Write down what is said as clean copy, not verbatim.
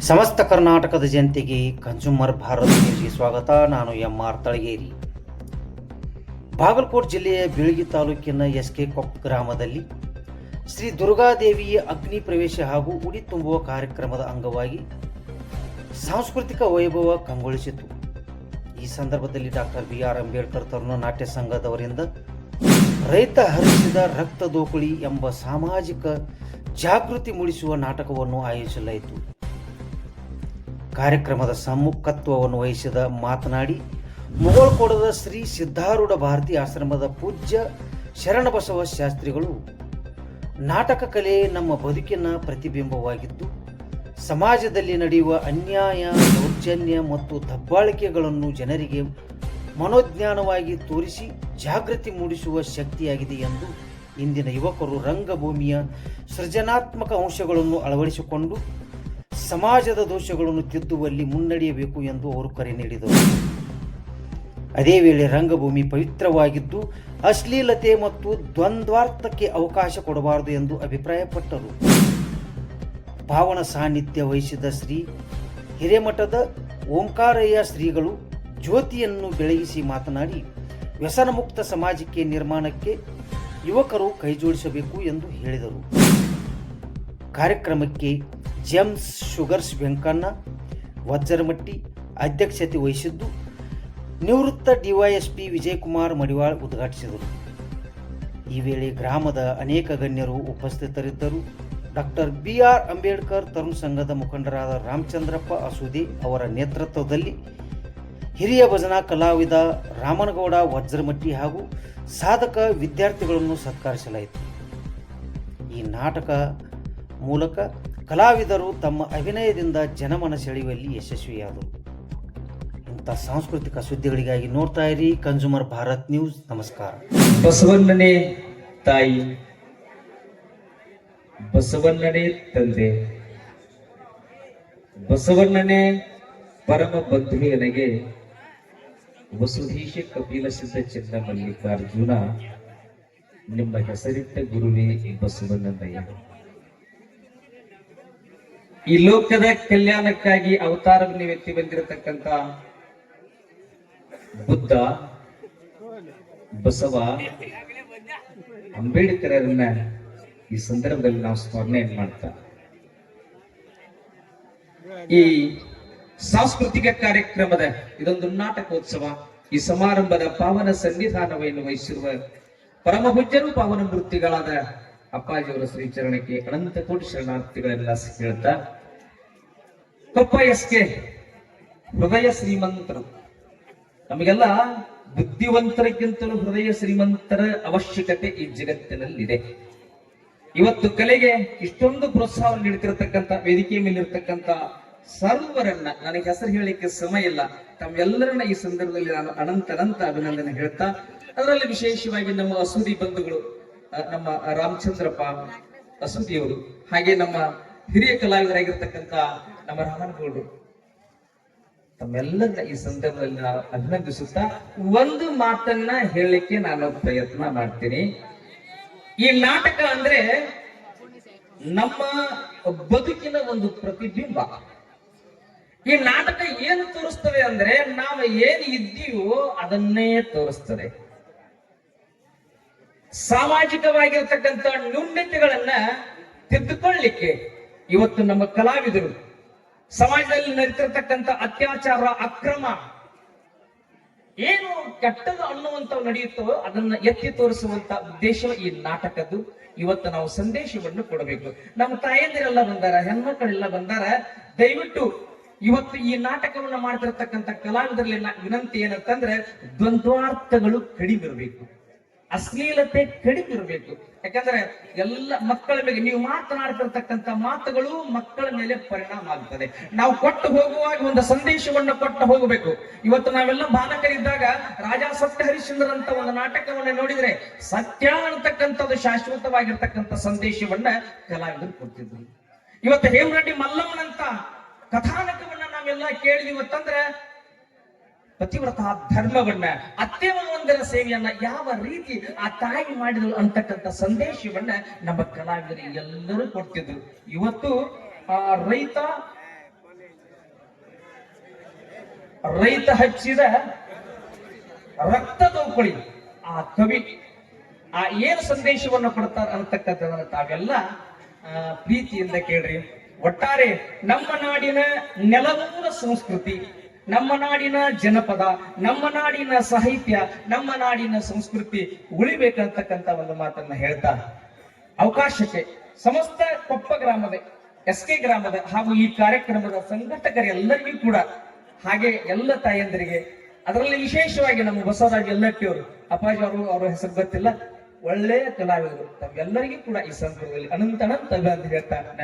ಸಮಸ್ತ ಕರ್ನಾಟಕದ ಜನತೆಗೆ ಕನ್ಸ್ಯೂಮರ್ ಭಾರತ್ ನ್ಯೂಸ್ಗೆ ಸ್ವಾಗತ. ನಾನು ಎಂ.ಆರ್. ತಳಗೇರಿ. ಬಾಗಲಕೋಟೆ ಜಿಲ್ಲೆಯ ಬೀಳಗಿ ತಾಲೂಕಿನ ಎಸ್.ಕೆ. ಕೊಪ್ಪ ಗ್ರಾಮದಲ್ಲಿ ಶ್ರೀ ದುರ್ಗಾದೇವಿಯ ಅಗ್ನಿ ಪ್ರವೇಶ ಹಾಗೂ ಉಡಿ ತುಂಬುವ ಕಾರ್ಯಕ್ರಮದ ಅಂಗವಾಗಿ ಸಾಂಸ್ಕೃತಿಕ ವೈಭವ ಕಂಗೊಳಿಸಿತು. ಈ ಸಂದರ್ಭದಲ್ಲಿ ಡಾಕ್ಟರ್ ಬಿ.ಆರ್. ಅಂಬೇಡ್ಕರ್ ತರುಣ ನಾಟ್ಯ ಸಂಘದವರಿಂದ ರೈತ ಹರಿಸಿದ ರಕ್ತ ದೋಕುಳಿ ಎಂಬ ಸಾಮಾಜಿಕ ಜಾಗೃತಿ ಮೂಡಿಸುವ ನಾಟಕವನ್ನು ಆಯೋಜಿಸಲಾಯಿತು. ಕಾರ್ಯಕ್ರಮದ ಸಮ್ಮುಖತ್ವವನ್ನು ವಹಿಸಿದ ಮಾತನಾಡಿ ಮುಗಳಕೋಡದ ಶ್ರೀ ಸಿದ್ಧಾರೂಢ ಭಾರತಿ ಆಶ್ರಮದ ಪೂಜ್ಯ ಶರಣಬಸವ ಶಾಸ್ತ್ರಿಗಳು, ನಾಟಕ ಕಲೆ ನಮ್ಮ ಬದುಕಿನ ಪ್ರತಿಬಿಂಬವಾಗಿದ್ದು ಸಮಾಜದಲ್ಲಿ ನಡೆಯುವ ಅನ್ಯಾಯ, ದೌರ್ಜನ್ಯ ಮತ್ತು ದಬ್ಬಾಳಿಕೆಗಳನ್ನು ಜನರಿಗೆ ಮನೋಜ್ಞಾನವಾಗಿ ತೋರಿಸಿ ಜಾಗೃತಿ ಮೂಡಿಸುವ ಶಕ್ತಿಯಾಗಿದೆ ಎಂದು ಇಂದಿನ ಯುವಕರು ರಂಗಭೂಮಿಯ ಸೃಜನಾತ್ಮಕ ಅಂಶಗಳನ್ನು ಅಳವಡಿಸಿಕೊಂಡು ಸಮಾಜದ ದೋಷಗಳನ್ನು ತಿದ್ದುವಲ್ಲಿ ಮುನ್ನಡೆಯಬೇಕು ಎಂದು ಅವರು ಕರೆ ನೀಡಿದರು. ಅದೇ ವೇಳೆ ರಂಗಭೂಮಿ ಪವಿತ್ರವಾಗಿದ್ದು ಅಶ್ಲೀಲತೆ ಮತ್ತು ದ್ವಂದ್ವಾರ್ಥಕ್ಕೆ ಅವಕಾಶ ಕೊಡಬಾರದು ಎಂದು ಅಭಿಪ್ರಾಯಪಟ್ಟರು. ಪಾವನ ಸಾನ್ನಿಧ್ಯ ವಹಿಸಿದ ಶ್ರೀ ಹಿರೇಮಠದ ಓಂಕಾರಯ್ಯ ಶ್ರೀಗಳು ಜ್ಯೋತಿಯನ್ನು ಬೆಳಗಿಸಿ ಮಾತನಾಡಿ, ವ್ಯಸನ ಮುಕ್ತ ಸಮಾಜಕ್ಕೆ ನಿರ್ಮಾಣಕ್ಕೆ ಯುವಕರು ಕೈಜೋಡಿಸಬೇಕು ಎಂದು ಹೇಳಿದರು. ಕಾರ್ಯಕ್ರಮಕ್ಕೆ ಜೇಮ್ಸ್ ಶುಗರ್ಸ್ ವೆಂಕಣ್ಣ ವಜ್ರಮಟ್ಟಿ ಅಧ್ಯಕ್ಷತೆ ವಹಿಸಿದ್ದು, ನಿವೃತ್ತ ಡಿವೈಎಸ್ಪಿ ವಿಜಯಕುಮಾರ್ ಮಡಿವಾಳ್ ಉದ್ಘಾಟಿಸಿದರು. ಈ ವೇಳೆ ಗ್ರಾಮದ ಅನೇಕ ಗಣ್ಯರು ಉಪಸ್ಥಿತರಿದ್ದರು. Doctor B R. ಅಂಬೇಡ್ಕರ್ ತರುಣ ಸಂಘದ ಮುಖಂಡರಾದ ರಾಮಚಂದ್ರಪ್ಪ ಅಸೂದೆ ಅವರ ನೇತೃತ್ವದಲ್ಲಿ ಹಿರಿಯ ಭಜನಾ ಕಲಾವಿದ ರಾಮನಗೌಡ ವಜ್ರಮಟ್ಟಿ ಹಾಗೂ ಸಾಧಕ ವಿದ್ಯಾರ್ಥಿಗಳನ್ನು ಸತ್ಕರಿಸಲಾಯಿತು. ಈ ನಾಟಕ ಮೂಲಕ ಕಲಾವಿದರು ತಮ್ಮ ಅಭಿನಯದಿಂದ ಜನಮನ ಸೆಳೆಯುವಲ್ಲಿ ಯಶಸ್ವಿಯಾದರು. ಇಂಥ ಸಾಂಸ್ಕೃತಿಕ ಸುದ್ದಿಗಳಿಗಾಗಿ ನೋಡ್ತಾ ಇರಿ ಕನ್ಸ್ಯೂಮರ್ ಭಾರತ್ ನ್ಯೂಸ್. ನಮಸ್ಕಾರ. ಬಸವಣ್ಣನೇ ತಾಯಿ, ಬಸವಣ್ಣನೇ ತಂದೆ, ಬಸವಣ್ಣನೇ ಪರಮ ಬಂಧುವಿನಗೆ ವಸುಧೀಶ ಕಪಿಲ ಸಿದ್ಧ ಚಿನ್ನ ಮಲ್ಲಿಕಾರ್ಜುನ, ನಿಮ್ಮ ಹೆಸರಿಟ್ಟ ಗುರುವೇ ಬಸವಣ್ಣನಯ್ಯ. ಈ ಲೋಕದ ಕಲ್ಯಾಣಕ್ಕಾಗಿ ಅವತಾರವನ್ನು ಎತ್ತಿ ಬಂದಿರತಕ್ಕಂತ ಬುದ್ಧ, ಬಸವ, ಅಂಬೇಡ್ಕರನ್ನ ಈ ಸಂದರ್ಭದಲ್ಲಿ ನಾವು ಸ್ಮರಣೆ ಮಾಡ್ತಾ ಈ ಸಾಂಸ್ಕೃತಿಕ ಕಾರ್ಯಕ್ರಮದ ಇದೊಂದು ನಾಟಕೋತ್ಸವ, ಈ ಸಮಾರಂಭದ ಪಾವನ ಸನ್ನಿಧಾನವನ್ನು ವಹಿಸಿರುವ ಪರಮ ಪೂಜ್ಯರು ಪಾವನ ಮೂರ್ತಿಗಳಾದ ಅಪ್ಪಾಜಿಯವರ ಶ್ರೀಚರಣಕ್ಕೆ ಅನಂತ ಕೋಟಿ ಶರಣಾರ್ಥಿಗಳೆಲ್ಲ ಹೇಳ್ತಾ, ಕೊಪ್ಪ ಎಸ್ಕೆ ಹೃದಯ ಶ್ರೀಮಂತರು. ನಮಗೆಲ್ಲ ಬುದ್ಧಿವಂತರಿಗಿಂತಲೂ ಹೃದಯ ಶ್ರೀಮಂತರ ಅವಶ್ಯಕತೆ ಈ ಜಗತ್ತಿನಲ್ಲಿದೆ. ಇವತ್ತು ಕಲೆಗೆ ಇಷ್ಟೊಂದು ಪ್ರೋತ್ಸಾಹ ನೀಡುತ್ತಿರತಕ್ಕಂಥ ವೇದಿಕೆ ಮೇಲಿರ್ತಕ್ಕಂಥ ಸರ್ವರನ್ನ, ನನಗೆ ಹೆಸರು ಹೇಳಲಿಕ್ಕೆ ಸಮಯ ಇಲ್ಲ, ತಮ್ಮೆಲ್ಲರನ್ನ ಈ ಸಂದರ್ಭದಲ್ಲಿ ನಾನು ಅನಂತ ಅಭಿನಂದನೆ ಹೇಳ್ತಾ, ಅದರಲ್ಲಿ ವಿಶೇಷವಾಗಿ ನಮ್ಮ ಅಸೂದಿ ಬಂಧುಗಳು, ನಮ್ಮ ರಾಮಚಂದ್ರಪ್ಪ ಅಸೂದಿಯವರು, ಹಾಗೆ ನಮ್ಮ ಹಿರಿಯ ಕಲಾವಿದರಾಗಿರ್ತಕ್ಕಂಥ ನಮ್ಮ ರಾಮನಗೌಡರು, ತಮ್ಮೆಲ್ಲರ ಈ ಸಂದರ್ಭದಲ್ಲಿ ನಾನು ಅಭಿನಂದಿಸುತ್ತಾ ಒಂದು ಮಾತನ್ನ ಹೇಳಲಿಕ್ಕೆ ನಾನು ಪ್ರಯತ್ನ ಮಾಡ್ತೀನಿ. ಈ ನಾಟಕ ಅಂದ್ರೆ ನಮ್ಮ ಬದುಕಿನ ಒಂದು ಪ್ರತಿಬಿಂಬ. ಈ ನಾಟಕ ಏನು ತೋರಿಸ್ತದೆ ಅಂದ್ರೆ ನಾವು ಏನು ಇದ್ದೀವೋ ಅದನ್ನೇ ತೋರಿಸ್ತದೆ. ಸಾಮಾಜಿಕವಾಗಿರ್ತಕ್ಕಂಥ ನ್ಯೂನ್ಯತೆಗಳನ್ನ ತಿದ್ದುಕೊಳ್ಳಲಿಕ್ಕೆ ಇವತ್ತು ನಮ್ಮ ಕಲಾವಿದರು ಸಮಾಜದಲ್ಲಿ ನಡೀತಿರ್ತಕ್ಕಂಥ ಅತ್ಯಾಚಾರ, ಅಕ್ರಮ, ಏನು ಕೆಟ್ಟದು ಅನ್ನುವಂಥವು ನಡೆಯುತ್ತೋ ಅದನ್ನ ಎತ್ತಿ ತೋರಿಸುವಂತ ಉದ್ದೇಶ ಈ ನಾಟಕದ್ದು. ಇವತ್ತು ನಾವು ಸಂದೇಶವನ್ನು ಕೊಡಬೇಕು. ನಮ್ಮ ತಾಯಂದಿರೆಲ್ಲ ಬಂದಾರ, ಹೆಣ್ಮಕ್ಕಳೆಲ್ಲ ಬಂದಾರ. ದಯವಿಟ್ಟು ಇವತ್ತು ಈ ನಾಟಕವನ್ನ ಮಾಡ್ತಿರ್ತಕ್ಕಂಥ ಕಲಾವಿದರಲ್ಲಿ ವಿನಂತಿ ಏನಂತಂದ್ರೆ, ದ್ವಂದ್ವಾರ್ಥಗಳು ಕಡಿಮೆ ಇರಬೇಕು, ಅಶ್ಲೀಲತೆ ಕಡಿಮೆ ಇರಬೇಕು. ಯಾಕಂದ್ರೆ ಎಲ್ಲ ಮಕ್ಕಳ ಮೇಲೆ ನೀವು ಮಾತನಾಡ್ತಿರ್ತಕ್ಕಂಥ ಮಾತುಗಳು ಮಕ್ಕಳ ಮೇಲೆ ಪರಿಣಾಮ ಆಗ್ತದೆ. ನಾವು ಕೊಟ್ಟು ಹೋಗುವಾಗ ಒಂದು ಸಂದೇಶವನ್ನು ಕೊಟ್ಟು ಹೋಗಬೇಕು. ಇವತ್ತು ನಾವೆಲ್ಲ ಬಾಲಕರಿದ್ದಾಗ ರಾಜಾ ಸತ್ಯ ಹರಿಶ್ಚಂದ್ರ ಅಂತ ಒಂದು ನಾಟಕವನ್ನ ನೋಡಿದ್ರೆ ಸತ್ಯ ಅನ್ನತಕ್ಕಂಥದ್ದು ಶಾಶ್ವತವಾಗಿರ್ತಕ್ಕಂಥ ಸಂದೇಶವನ್ನ ಕಲಾವಿದರು ಕೊಡ್ತಿದ್ರು. ಇವತ್ತು ಹೇಮರೆಡ್ಡಿ ಮಲ್ಲಮ್ಮನಂತ ಕಥಾನಕವನ್ನ ನಾವೆಲ್ಲ ಕೇಳಿದ್ವಿ. ಇವತ್ತಂದ್ರೆ ಪತಿವ್ರತ ಧರ್ಮವನ್ನ, ಅತ್ತೆ ಮಾವಂದಿರ ಸೇವೆಯನ್ನ ಯಾವ ರೀತಿ ಆ ತಾಯಿ ಮಾಡಿದ್ರು ಅಂತಕ್ಕಂಥ ಸಂದೇಶವನ್ನ ನಮ್ಮ ಕಲಾವಿದರು ಎಲ್ಲರೂ ಕೊಡ್ತಿದ್ರು. ಇವತ್ತು ರೈತ ರೈತ ಹಚ್ಚಿದ ರಕ್ತ ತೋಕೊಳ್ಳಿ ಆ ಕವಿ ಆ ಏನು ಸಂದೇಶವನ್ನು ಕೊಡ್ತಾರ ಅಂತಕ್ಕಂಥದನ್ನ ತಾವೆಲ್ಲ ಪ್ರೀತಿಯಿಂದ ಕೇಳ್ರಿ. ಒಟ್ಟಾರೆ ನಮ್ಮ ನಾಡಿನ ನೆಲಮೂಲ ಸಂಸ್ಕೃತಿ, ನಮ್ಮ ನಾಡಿನ ಜನಪದ, ನಮ್ಮ ನಾಡಿನ ಸಾಹಿತ್ಯ, ನಮ್ಮ ನಾಡಿನ ಸಂಸ್ಕೃತಿ ಉಳಿಬೇಕಂತಕ್ಕಂಥ ಒಂದು ಮಾತನ್ನ ಹೇಳ್ತಾ ಅವಕಾಶಕ್ಕೆ ಸಮಸ್ತ ಕೊಪ್ಪ ಗ್ರಾಮದ ಎಸ್ಕೆ ಗ್ರಾಮದ ಹಾಗೂ ಈ ಕಾರ್ಯಕ್ರಮದ ಸಂಘಟಕರೆಲ್ಲರಿಗೂ ಕೂಡ, ಹಾಗೆ ಎಲ್ಲ ತಾಯಂದರಿಗೆ, ಅದರಲ್ಲಿ ವಿಶೇಷವಾಗಿ ನಮ್ಮ ಬಸವರಾಜ್ ಯಲ್ಲಟ್ಟಿಯವರು, ಅಪ್ಪಾಜಿ ಅವರು, ಅವರ ಹೆಸರು ಗೊತ್ತಿಲ್ಲ, ಒಳ್ಳೆಯ ಕಲಾವಿದರು, ತಮ್ಮೆಲ್ಲರಿಗೂ ಕೂಡ ಈ ಸಂದರ್ಭದಲ್ಲಿ ಅನಂತ ಅಭಿನಂದನೆ ಹೇಳ್ತಾ ನನ್ನ